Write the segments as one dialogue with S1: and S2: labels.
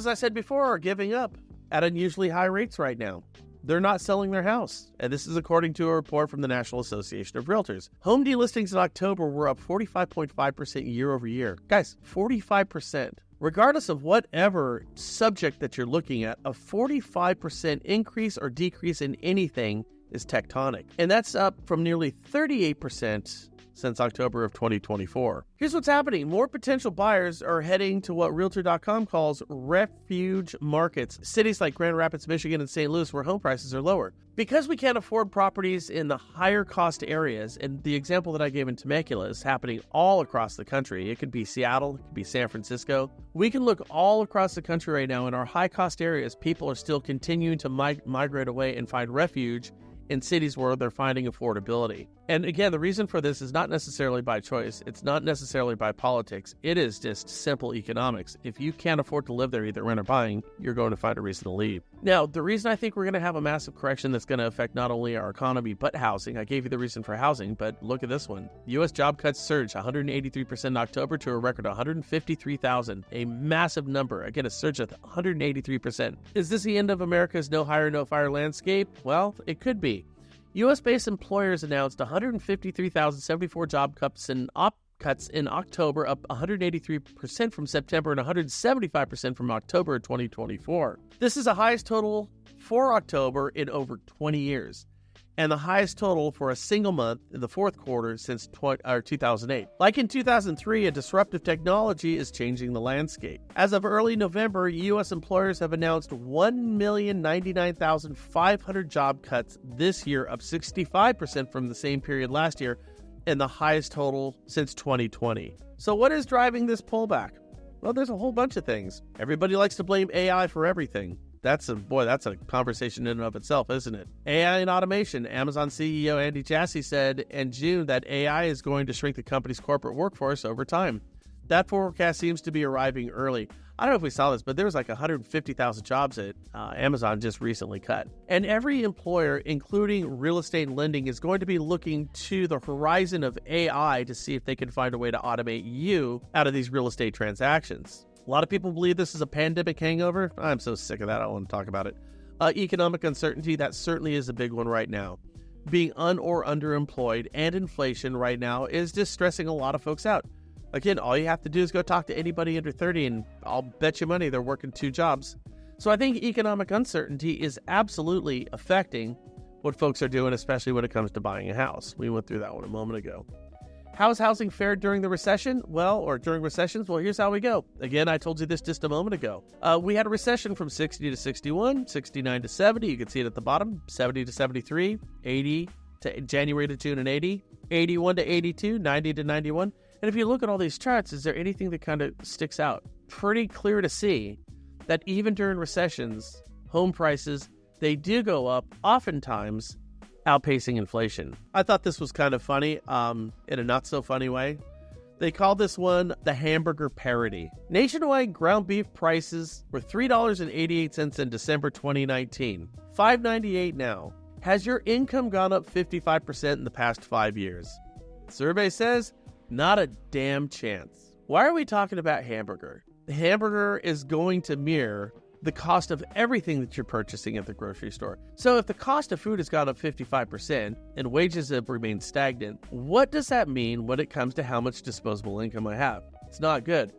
S1: as I said before, are giving up at unusually high rates right now. They're not selling their house. And this is according to a report from the National Association of Realtors. Home delistings in October were up 45.5% year over year. Guys, 45%. Regardless of whatever subject that you're looking at, a 45% increase or decrease in anything is tectonic. And that's up from nearly 38% since October of 2024. Here's what's happening. More potential buyers are heading to what Realtor.com calls refuge markets, cities like Grand Rapids, Michigan, and St. Louis, where home prices are lower. Because we can't afford properties in the higher cost areas, and the example that I gave in Temecula is happening all across the country. It could be Seattle, it could be San Francisco. We can look all across the country right now in our high cost areas. People are still continuing to migrate away and find refuge in cities where they're finding affordability. And again, the reason for this is not necessarily by choice. It's not necessarily by politics. It is just simple economics. If you can't afford to live there, either rent or buying, you're going to find a reason to leave. Now, the reason I think we're going to have a massive correction that's going to affect not only our economy, but housing. I gave you the reason for housing, but look at this one. U.S. job cuts surged 183% in October to a record 153,000, a massive number. Again, a surge of 183%. Is this the end of America's no hire, no fire landscape? Well, it could be. U.S.-based employers announced 153,074 job cuts in October, up 183% from September and 175% from October 2024. This is the highest total for October in over 20 years, and the highest total for a single month in the fourth quarter since 2008. Like in 2003, a disruptive technology is changing the landscape. As of early November, U.S. employers have announced 1,099,500 job cuts this year, up 65% from the same period last year, and the highest total since 2020. So what is driving this pullback? Well, there's a whole bunch of things. Everybody likes to blame AI for everything. That's a conversation in and of itself, isn't it? AI and automation. Amazon CEO Andy Jassy said in June that AI is going to shrink the company's corporate workforce over time. That forecast seems to be arriving early. I don't know if we saw this, but there was like 150,000 jobs that Amazon just recently cut. And every employer, including real estate and lending, is going to be looking to the horizon of AI to see if they can find a way to automate you out of these real estate transactions. A lot of people believe this is a pandemic hangover. I'm so sick of that. I don't want to talk about it. Economic uncertainty, that certainly is a big one right now. Being or underemployed and inflation right now is just stressing a lot of folks out. Again, all you have to do is go talk to anybody under 30 and I'll bet you money they're working 2 jobs. So I think economic uncertainty is absolutely affecting what folks are doing, especially when it comes to buying a house. We went through that one a moment ago. How's housing fared during the recession? Or during recessions? Well, here's how we go. Again, I told you this just a moment ago. We had a recession from 60 to 61, 69 to 70. You can see it at the bottom, 70 to 73, 80 to January to June and 80, 81 to 82, 90 to 91. And if you look at all these charts, is there anything that kind of sticks out? Pretty clear to see that even during recessions, home prices, they do go up, oftentimes outpacing inflation. I thought this was kind of funny, in a not so funny way. They call this one the hamburger parody. Nationwide ground beef prices were $3.88 in December 2019, $5.98 now. Has your income gone up 55% in the past 5 years? Survey says, not a damn chance. Why are we talking about hamburger? The hamburger is going to mirror the cost of everything that you're purchasing at the grocery store. So if the cost of food has gone up 55% and wages have remained stagnant, what does that mean when it comes to how much disposable income I have? It's not good.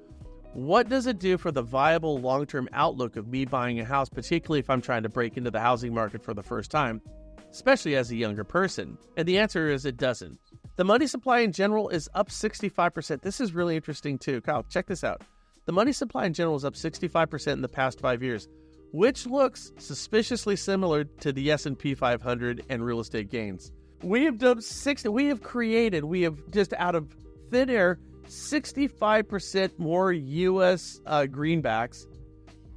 S1: What does it do for the viable long-term outlook of me buying a house, particularly if I'm trying to break into the housing market for the first time, especially as a younger person? And the answer is it doesn't. The money supply in general is up 65%. This is really interesting too. Kyle, check this out. The money supply in general is up 65% in the past 5 years, which looks suspiciously similar to the S&P 500 and real estate gains. We have just out of thin air, 65% more U.S. greenbacks,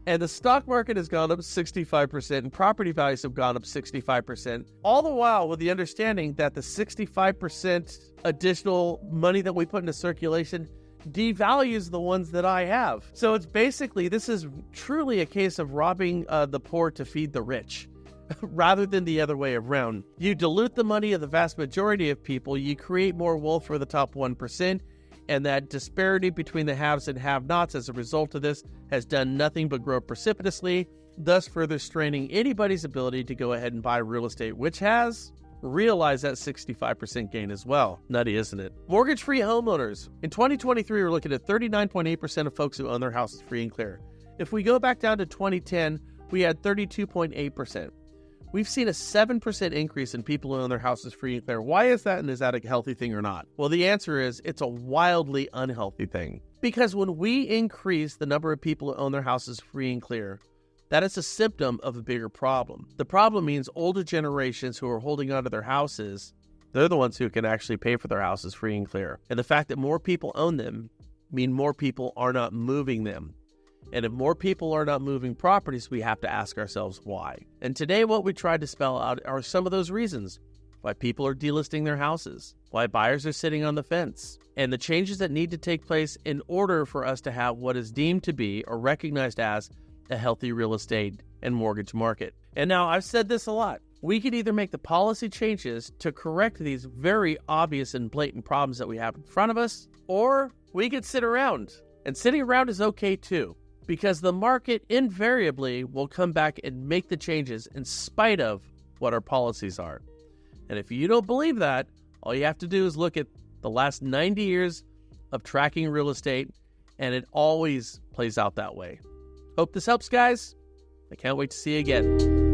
S1: and the stock market has gone up 65%, and property values have gone up 65%, all the while with the understanding that the 65% additional money that we put into circulation devalues the ones that I have. So it's basically, this is truly a case of robbing the poor to feed the rich, rather than the other way around. You dilute the money of the vast majority of people, you create more wealth for the top 1%, And that disparity between the haves and have-nots as a result of this has done nothing but grow precipitously, thus further straining anybody's ability to go ahead and buy real estate, which has realized that 65% gain as well. Nutty, isn't it? Mortgage-free homeowners. In 2023, we're looking at 39.8% of folks who own their houses free and clear. If we go back down to 2010, we had 32.8%. We've seen a 7% increase in people who own their houses free and clear. Why is that, and is that a healthy thing or not? Well, the answer is it's a wildly unhealthy thing. Because when we increase the number of people who own their houses free and clear, that is a symptom of a bigger problem. The problem means older generations who are holding onto their houses, they're the ones who can actually pay for their houses free and clear. And the fact that more people own them mean more people are not moving them. And if more people are not moving properties, we have to ask ourselves why. And today what we tried to spell out are some of those reasons. Why people are delisting their houses, why buyers are sitting on the fence, and the changes that need to take place in order for us to have what is deemed to be or recognized as a healthy real estate and mortgage market. And now, I've said this a lot. We could either make the policy changes to correct these very obvious and blatant problems that we have in front of us, or we could sit around. And sitting around is okay too, because the market invariably will come back and make the changes in spite of what our policies are. And if you don't believe that, all you have to do is look at the last 90 years of tracking real estate, and it always plays out that way. Hope this helps, guys. I can't wait to see you again.